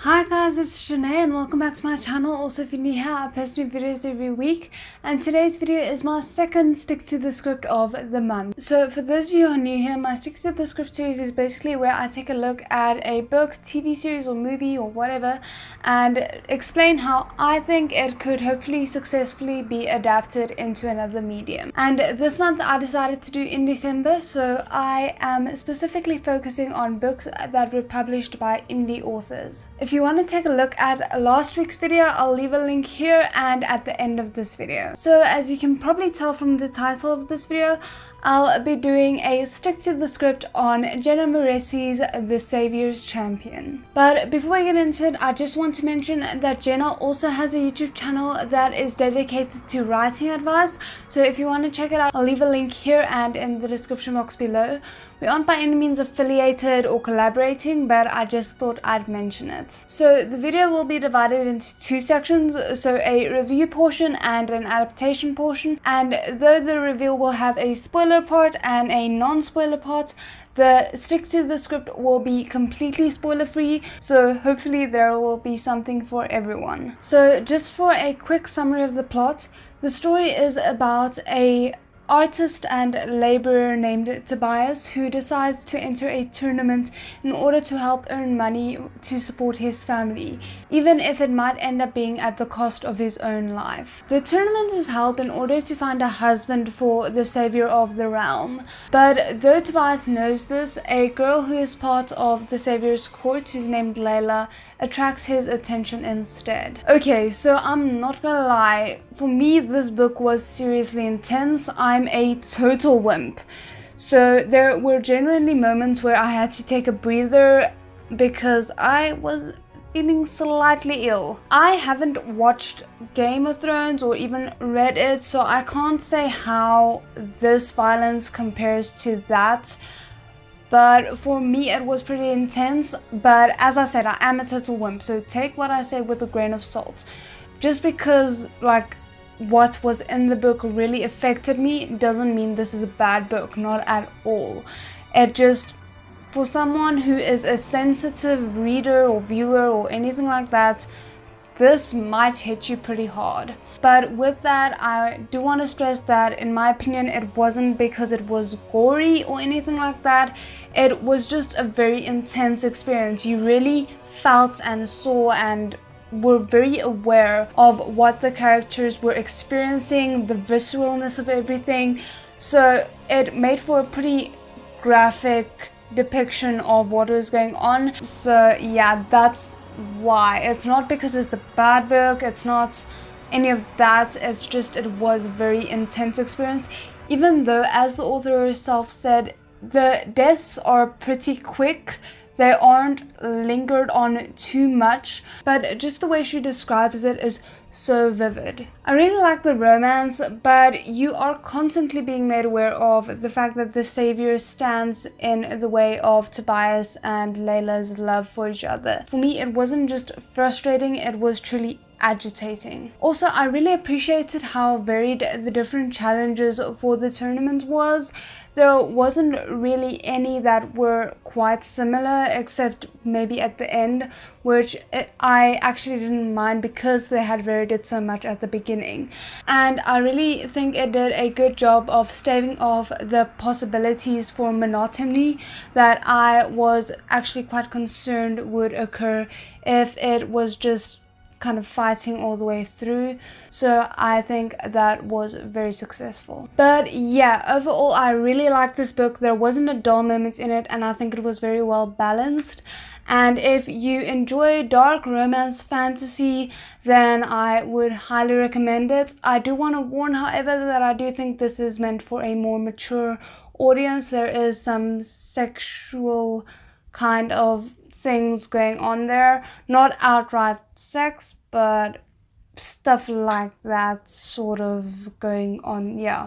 Hi guys, it's Jeanet and welcome back to my channel. Also, if you're new here, I post new videos every week, and today's video is my second stick to the script of the month. So for those of you who are new here, my stick to the script series is basically where I take a look at a book, TV series or movie or whatever and explain how I think it could hopefully successfully be adapted into another medium. And this month I decided to do in December, so I am specifically focusing on books that were published by indie authors. If you want to take a look at last week's video, I'll leave a link here and at the end of this video. So as you can probably tell from the title of this video, I'll be doing a stick to the script on Jenna Moreci's The Savior's Champion. But before I get into it, I just want to mention that Jenna also has a YouTube channel that is dedicated to writing advice. So if you want to check it out, I'll leave a link here and in the description box below. We aren't by any means affiliated or collaborating, but I just thought I'd mention it. So the video will be divided into two sections, so a review portion and an adaptation portion. And though the review will have a spoiler part and a non-spoiler part, the stick to the script will be completely spoiler free, so hopefully there will be something for everyone. So just for a quick summary of the plot, the story is about a artist and laborer named Tobias who decides to enter a tournament in order to help earn money to support his family, even if it might end up being at the cost of his own life. The tournament is held in order to find a husband for the savior of the realm, but though Tobias knows this, a girl who is part of the savior's court, who's named Layla, attracts his attention instead. Okay, so I'm not gonna lie, for me this book was seriously intense. I'm a total wimp, so there were genuinely moments where I had to take a breather because I was feeling slightly ill. I haven't watched Game of Thrones or even read it, so I can't say how this violence compares to that. But for me it was pretty intense, but as I said, I am a total wimp, so take what I say with a grain of salt. Just because like what was in the book really affected me doesn't mean this is a bad book, not at all. It just, for someone who is a sensitive reader or viewer or anything like that, this might hit you pretty hard. But with that, I do want to stress that in my opinion it wasn't because it was gory or anything like that. It was just a very intense experience. You really felt and saw and were very aware of what the characters were experiencing, the visceralness of everything. So it made for a pretty graphic depiction of what was going on. So yeah, that's why. It's not because it's a bad book, it's not any of that, it's just it was a very intense experience. Even though, as the author herself said, the deaths are pretty quick, they aren't lingered on too much, but just the way she describes it is so vivid. I really like the romance, but you are constantly being made aware of the fact that the savior stands in the way of Tobias and Layla's love for each other. For me, it wasn't just frustrating, it was truly agitating. Also, I really appreciated how varied the different challenges for the tournament was. There wasn't really any that were quite similar, except maybe at the end, which I actually didn't mind because they had varied it so much at the beginning. And I really think it did a good job of staving off the possibilities for monotony that I was actually quite concerned would occur if it was just kind of fighting all the way through. So I think that was very successful. But yeah, overall I really liked this book. There wasn't a dull moment in it, and I think it was very well balanced. And if you enjoy dark romance fantasy, then I would highly recommend it. I do want to warn, however, that I do think this is meant for a more mature audience. There is some sexual kind of things going on there, not outright sex, but stuff like that sort of going on, yeah.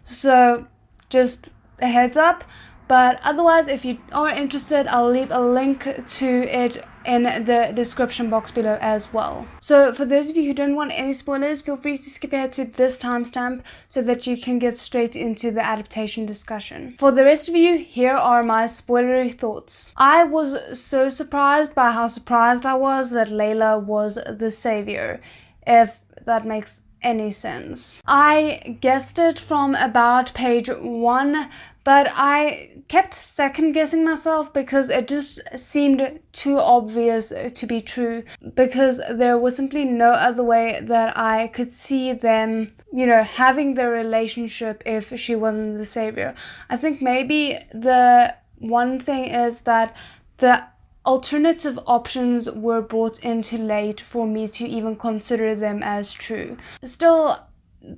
So just a heads up. But otherwise, if you are interested, I'll leave a link to it in the description box below as well. So for those of you who don't want any spoilers, feel free to skip ahead to this timestamp so that you can get straight into the adaptation discussion. For the rest of you, here are my spoilery thoughts. I was so surprised by how surprised I was that Layla was the savior, if that makes any sense. I guessed it from about page 1, but I kept second guessing myself because it just seemed too obvious to be true, because there was simply no other way that I could see them, you know, having their relationship if she wasn't the savior. I think maybe the one thing is that the alternative options were brought in too late for me to even consider them as true. Still,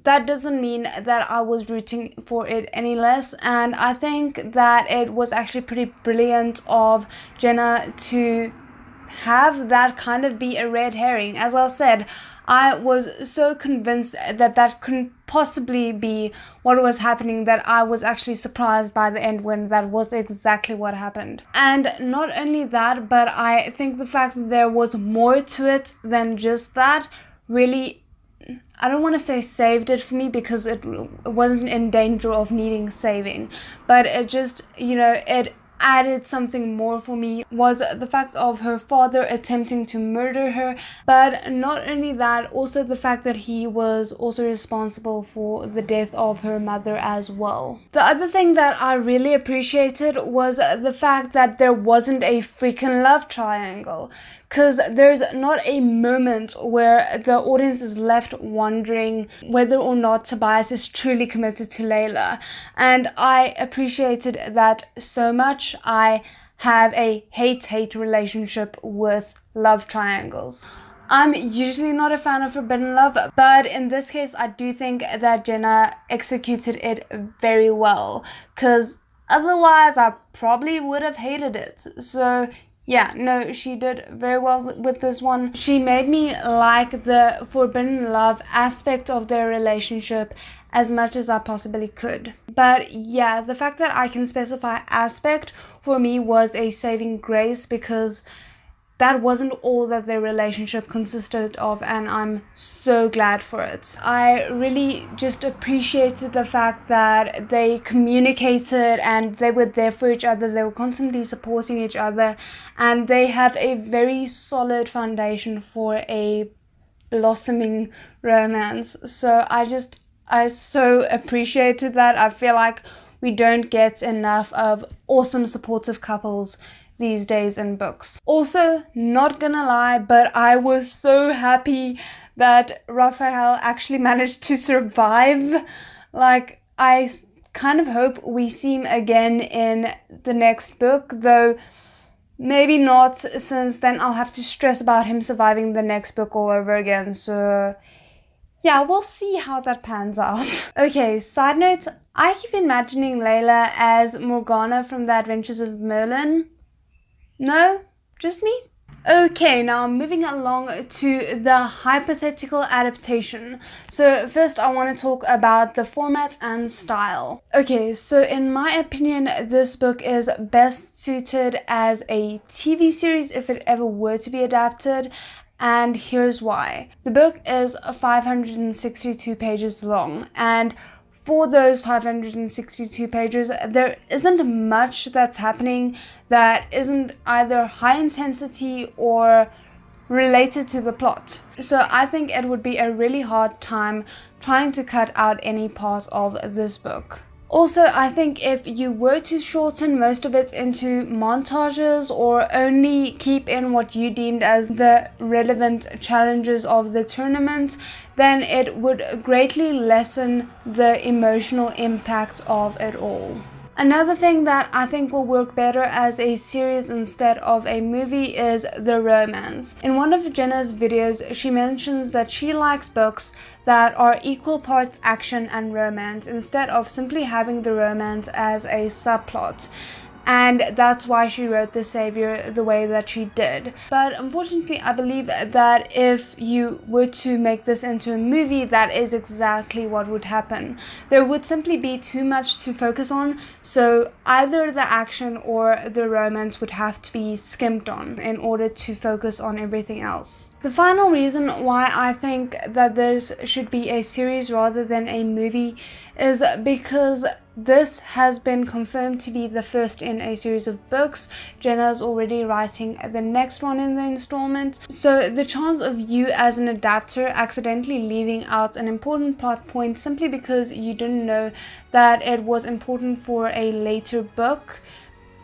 that doesn't mean that I was rooting for it any less, and I think that it was actually pretty brilliant of Jenna to have that kind of be a red herring. As I said, I was so convinced that that couldn't possibly be what was happening that I was actually surprised by the end when that was exactly what happened. And not only that, but I think the fact that there was more to it than just that really, I don't want to say saved it for me, because it wasn't in danger of needing saving, but it just, you know, it added something more for me, was the fact of her father attempting to murder her. But not only that, also the fact that he was also responsible for the death of her mother as well. The other thing that I really appreciated was the fact that there wasn't a freaking love triangle, because there's not a moment where the audience is left wondering whether or not Tobias is truly committed to Layla, and I appreciated that so much. I have a hate-hate relationship with love triangles. I'm usually not a fan of forbidden love, but in this case I do think that Jenna executed it very well, because otherwise I probably would have hated it. So yeah, no, she did very well with this one. She made me like the forbidden love aspect of their relationship as much as I possibly could. But yeah, the fact that I can specify aspect for me was a saving grace, because that wasn't all that their relationship consisted of, and I'm so glad for it. I really just appreciated the fact that they communicated and they were there for each other. They were constantly supporting each other, and they have a very solid foundation for a blossoming romance. So I so appreciated that. I feel like we don't get enough of awesome supportive couples these days in books. Also, not gonna lie, but I was so happy that Raphael actually managed to survive. Like, I kind of hope we see him again in the next book, though maybe not, since then I'll have to stress about him surviving the next book all over again. So yeah, we'll see how that pans out. Okay, side note, I keep imagining Layla as Morgana from The Adventures of Merlin. No? Just me? Okay, now moving along to the hypothetical adaptation. So first I want to talk about the format and style. Okay, so in my opinion, this book is best suited as a TV series if it ever were to be adapted, and here's why. The book is 562 pages long, and for those 562 pages, there isn't much that's happening that isn't either high intensity or related to the plot. So I think it would be a really hard time trying to cut out any part of this book. Also, I think if you were to shorten most of it into montages or only keep in what you deemed as the relevant challenges of the tournament, then it would greatly lessen the emotional impact of it all. Another thing that I think will work better as a series instead of a movie is the romance. In one of Jenna's videos, she mentions that she likes books that are equal parts action and romance instead of simply having the romance as a subplot. and that's why she wrote the Savior the way that she did. But unfortunately, I believe that if you were to make this into a movie, that is exactly what would happen. There would simply be too much to focus on, so either the action or the romance would have to be skimped on in order to focus on everything else. The final reason why I think that this should be a series rather than a movie is because this has been confirmed to be the first in a series of books. Jenna is already writing the next one in the installment, so the chance of you as an adapter accidentally leaving out an important plot point simply because you didn't know that it was important for a later book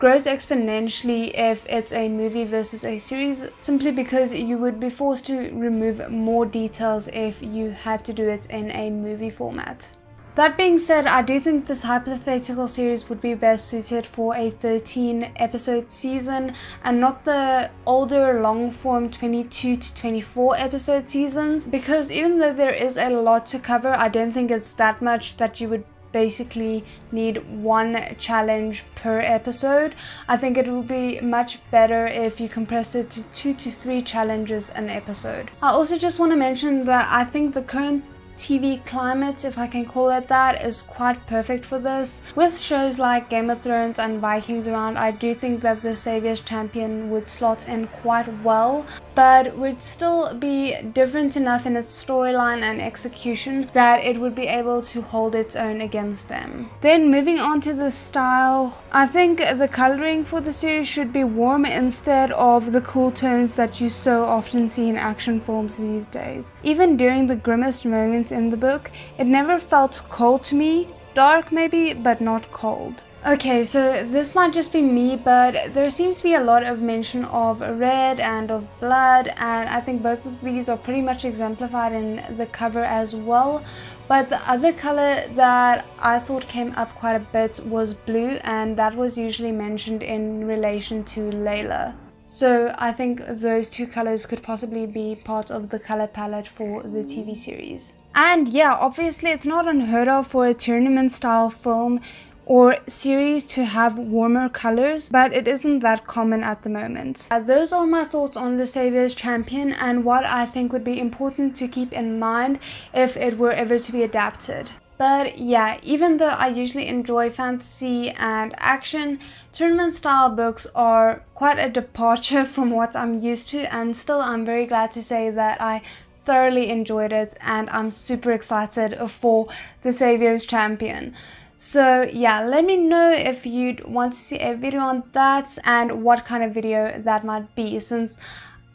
grows exponentially if it's a movie versus a series, simply because you would be forced to remove more details if you had to do it in a movie format. That being said, I do think this hypothetical series would be best suited for a 13 episode season and not the older long form 22 to 24 episode seasons, because even though there is a lot to cover, I don't think it's that much that you would basically need one challenge per episode. I think it would be much better if you compressed it to 2 to 3 challenges an episode. I also just want to mention that I think the current TV climate, if I can call it that, is quite perfect for this. With shows like Game of Thrones and Vikings around, I do think that the Savior's Champion would slot in quite well, but would still be different enough in its storyline and execution that it would be able to hold its own against them. Then moving on to the style, I think the coloring for the series should be warm instead of the cool tones that you so often see in action films these days. Even during the grimmest moments in the book, it never felt cold to me. Dark maybe, but not cold. Okay, so this might just be me, but there seems to be a lot of mention of red and of blood, and I think both of these are pretty much exemplified in the cover as well. But the other color that I thought came up quite a bit was blue, and that was usually mentioned in relation to Layla. So I think those two colors could possibly be part of the color palette for the TV series. And yeah, obviously it's not unheard of for a tournament style film or series to have warmer colors, but it isn't that common at the moment. Those are my thoughts on the Savior's Champion and what I think would be important to keep in mind if it were ever to be adapted. But yeah, even though I usually enjoy fantasy and action, tournament style books are quite a departure from what I'm used to, and still I'm very glad to say that I thoroughly enjoyed it and I'm super excited for the Savior's Champion. So yeah, let me know if you'd want to see a video on that and what kind of video that might be, since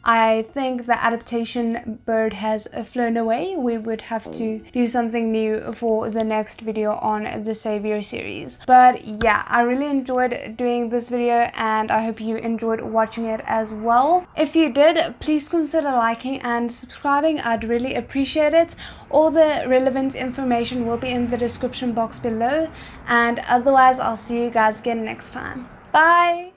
I think the adaptation bird has flown away. We would have to do something new for the next video on the Savior series. But yeah, I really enjoyed doing this video and I hope you enjoyed watching it as well. If you did, please consider liking and subscribing. I'd really appreciate it. All the relevant information will be in the description box below, and otherwise I'll see you guys again next time. Bye!